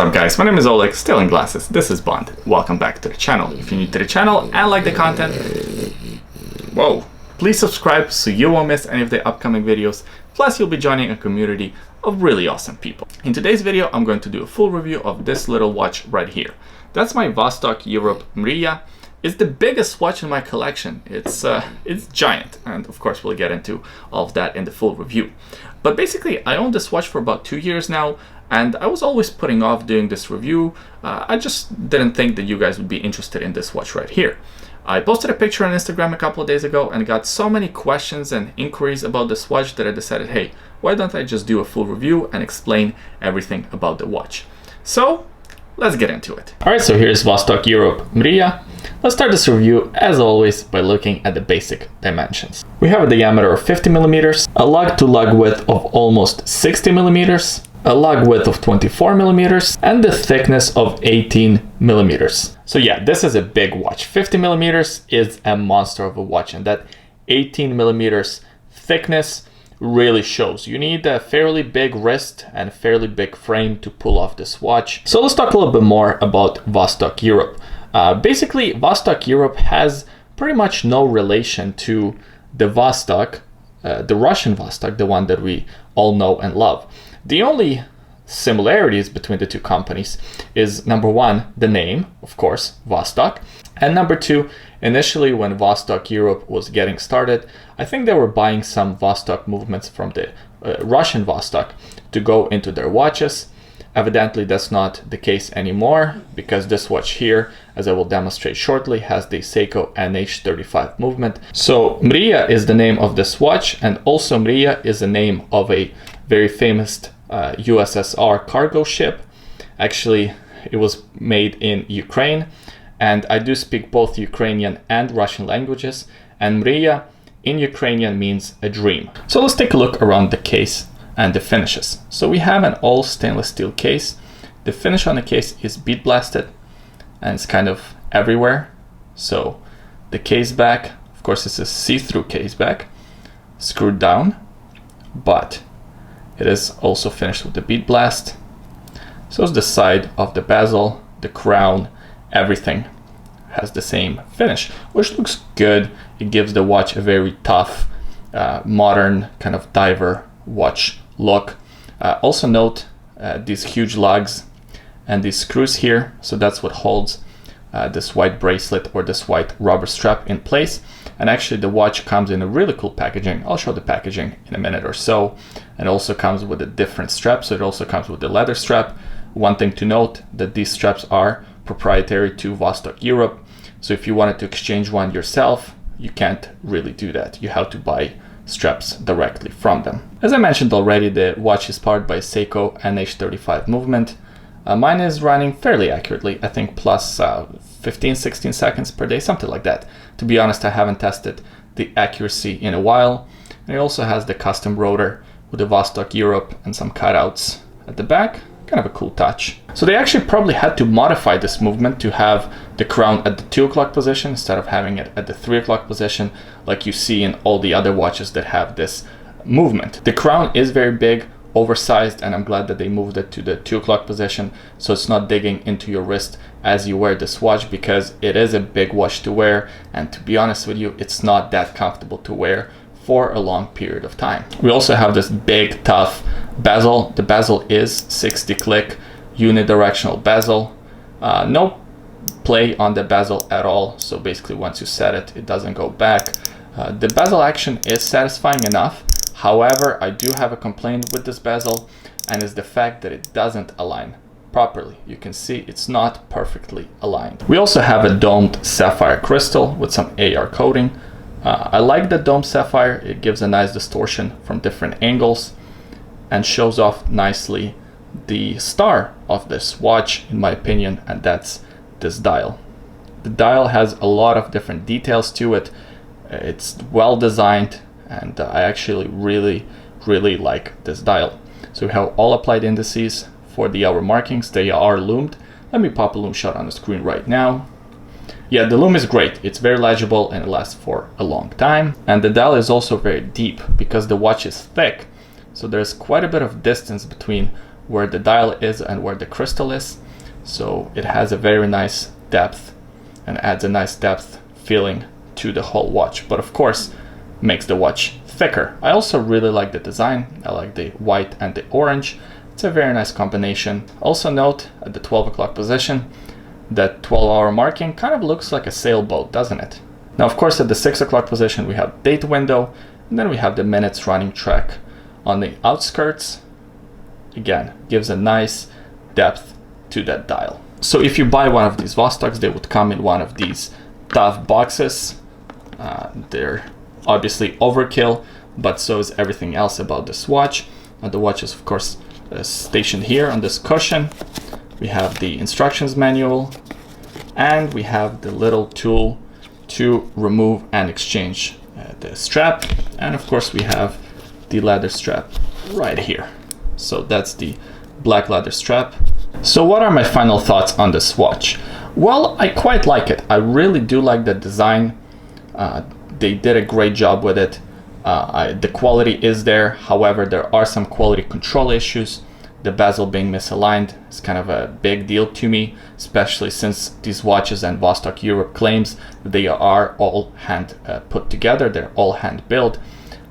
up guys, my name is Oleg, still in glasses, this is Bond. Welcome back to the channel. If you're new to the channel and like the content, please subscribe so you won't miss any of the upcoming videos. Plus you'll be joining a community of really awesome people. In today's video I'm going to do a full review of this little watch right here. That's my Vostok Europe Mriya. It's the biggest watch in my collection. It's giant, and of course we'll get into all of that in the full review. But basically I own this watch for about 2 years now, and I was always putting off doing this review. I just didn't think that you guys would be interested in this watch right here. I posted a picture on Instagram a couple of days ago and got so many questions and inquiries about this watch that I decided, hey, why don't I just do a full review and explain everything about the watch. So let's get into it. Alright, so here's Vostok Europe Mriya. Let's start this review, as always, by looking at the basic dimensions. We have a diameter of 50 millimeters, a lug-to-lug width of almost 60 millimeters, a lug width of 24 millimeters, and the thickness of 18 millimeters. So yeah, this is a big watch. 50 millimeters is a monster of a watch, and that 18 millimeters thickness really shows. You need a fairly big wrist and a fairly big frame to pull off this watch. So let's talk a little bit more about Vostok Europe. Basically, Vostok Europe has pretty much no relation to the Vostok, the Russian Vostok, the one that we all know and love. The only similarities between the two companies is, number one, the name, of course, Vostok, and number two, initially when Vostok Europe was getting started, I think they were buying some Vostok movements from the Russian Vostok to go into their watches. Evidently that's not the case anymore, because this watch here, as I will demonstrate shortly, has the Seiko NH35 movement. So Mriya is the name of this watch, and also Mriya is the name of a very famous USSR cargo ship. Actually, it was made in Ukraine, and I do speak both Ukrainian and Russian languages, and Mriya in Ukrainian means a dream. So let's take a look around the case and the finishes. So we have an all stainless steel case. The finish on the case is bead blasted, and it's kind of everywhere. So the case back, of course, it's a see-through case back, screwed down, but it is also finished with the bead blast. So is the side of the bezel, the crown, everything has the same finish, which looks good. It gives the watch a very tough, modern kind of diver watch look. Also note these huge lugs and these screws here. So that's what holds this white bracelet or this white rubber strap in place. And actually the watch comes in a really cool packaging. I'll show the packaging in a minute or so. And also comes with a different strap. So it also comes with the leather strap. One thing to note, that these straps are proprietary to Vostok Europe. So if you wanted to exchange one yourself, you can't really do that. You have to buy straps directly from them. As I mentioned already, the watch is powered by Seiko NH35 movement. Mine is running fairly accurately, I think plus 15-16 seconds per day, something like that. To be honest, I haven't tested the accuracy in a while. And it also has the custom rotor with the Vostok Europe and some cutouts at the back. Kind of a cool touch. So they actually probably had to modify this movement to have the crown at the 2 o'clock position instead of having it at the 3 o'clock position, like you see in all the other watches that have this movement. The crown is very big, oversized, and I'm glad that they moved it to the 2 o'clock position so it's not digging into your wrist as you wear this watch, because it is a big watch to wear, and to be honest with you, it's not that comfortable to wear for a long period of time. We also have this big tough bezel. The bezel is 60 click unidirectional bezel. No play on the bezel at all, so basically once you set it, it doesn't go back. The bezel action is satisfying enough. However, I do have a complaint with this bezel, and is the fact that it doesn't align properly. You can see it's not perfectly aligned. We also have a domed sapphire crystal with some AR coating. I like the domed sapphire. It gives a nice distortion from different angles and shows off nicely the star of this watch, in my opinion, and that's this dial. The dial has a lot of different details to it. It's well designed, and I actually really like this dial. So we have all applied indices for the hour markings. They are loomed. Let me pop a loom shot on the screen right now. Yeah, the loom is great. It's very legible and it lasts for a long time. And the dial is also very deep because the watch is thick. So there's quite a bit of distance between where the dial is and where the crystal is. So it has a very nice depth and adds a nice depth feeling to the whole watch, but of course makes the watch thicker. I also really like the design. I like the white and the orange. It's a very nice combination. Also note at the 12 o'clock position, that 12-hour marking kind of looks like a sailboat, doesn't it? Now, of course, at the 6 o'clock position, we have date window, and then we have the minutes running track on the outskirts. Again, gives a nice depth to that dial. So if you buy one of these Vostoks, they would come in one of these tough boxes. They're obviously overkill, but so is everything else about this watch. The watch is, of course, stationed here on this cushion. We have the instructions manual, and we have the little tool to remove and exchange the strap. And of course, we have the leather strap right here. So that's the black leather strap. So what are my final thoughts on this watch? Well, I quite like it. I really do like the design. They did a great job with it. The quality is there. However, there are some quality control issues. The bezel being misaligned is kind of a big deal to me, especially since these watches and Vostok Europe claims they are all hand put together. They're all hand built.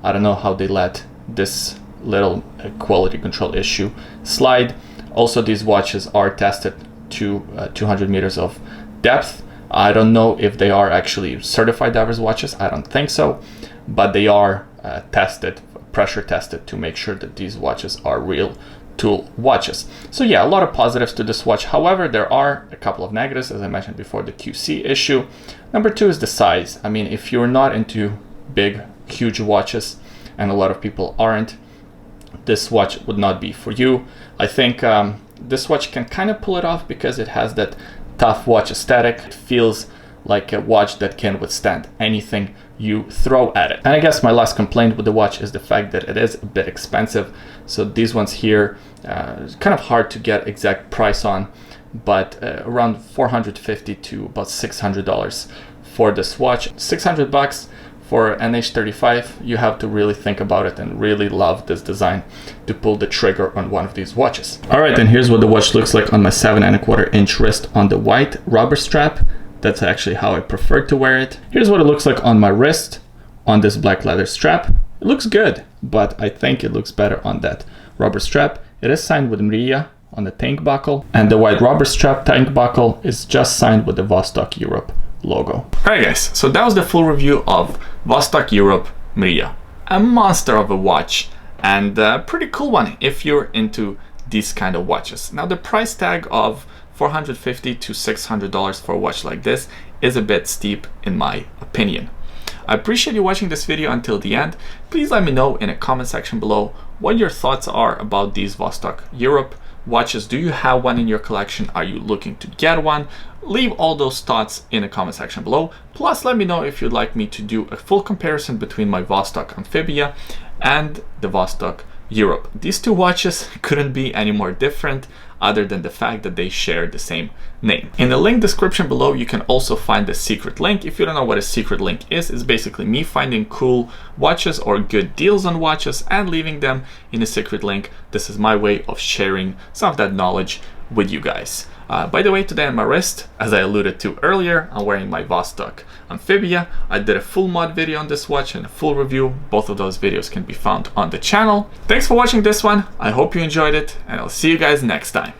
I don't know how they let this little quality control issue slide. Also, these watches are tested to 200 meters of depth. I don't know if they are actually certified divers watches. I don't think so, but they are tested, pressure tested, to make sure that these watches are real tool watches. So yeah, a lot of positives to this watch. However, there are a couple of negatives, as I mentioned before, the QC issue. Number two is the size. I mean, if you're not into big, huge watches, and a lot of people aren't, this watch would not be for you. I think this watch can kind of pull it off because it has that tough watch aesthetic. It feels like a watch that can withstand anything you throw at it. And I guess my last complaint with the watch is the fact that it is a bit expensive. So these ones here, it's kind of hard to get exact price on, but around $450 to about $600 for this watch. $600 for an H35, you have to really think about it and really love this design to pull the trigger on one of these watches. All right, and here's what the watch looks like on my 7¼ wrist on the white rubber strap. That's actually how I prefer to wear it. Here's what it looks like on my wrist on this black leather strap. It looks good, but I think it looks better on that rubber strap. It is signed with Mriya on the tank buckle, and the white rubber strap tank buckle is just signed with the Vostok Europe logo. All right, guys, so that was the full review of Vostok Europe Mriya. A monster of a watch, and a pretty cool one if you're into these kind of watches. Now, the price tag of $450 to $600 for a watch like this is a bit steep in my opinion. I appreciate you watching this video until the end. Please let me know in a comment section below what your thoughts are about these Vostok Europe watches. Do you have one in your collection? Are you looking to get one? Leave all those thoughts in the comment section below. Plus, let me know if you'd like me to do a full comparison between my Vostok Amphibia and the Vostok Europe. These two watches couldn't be any more different other than the fact that they share the same name. In the link description below, you can also find the secret link. If you don't know what a secret link is, it's basically me finding cool watches or good deals on watches and leaving them in a secret link. This is my way of sharing some of that knowledge with you guys. By the way, today on my wrist, as I alluded to earlier, I'm wearing my Vostok Amphibia. I did a full mod video on this watch and a full review. Both of those videos can be found on the channel. Thanks for watching this one. I hope you enjoyed it, and I'll see you guys next time.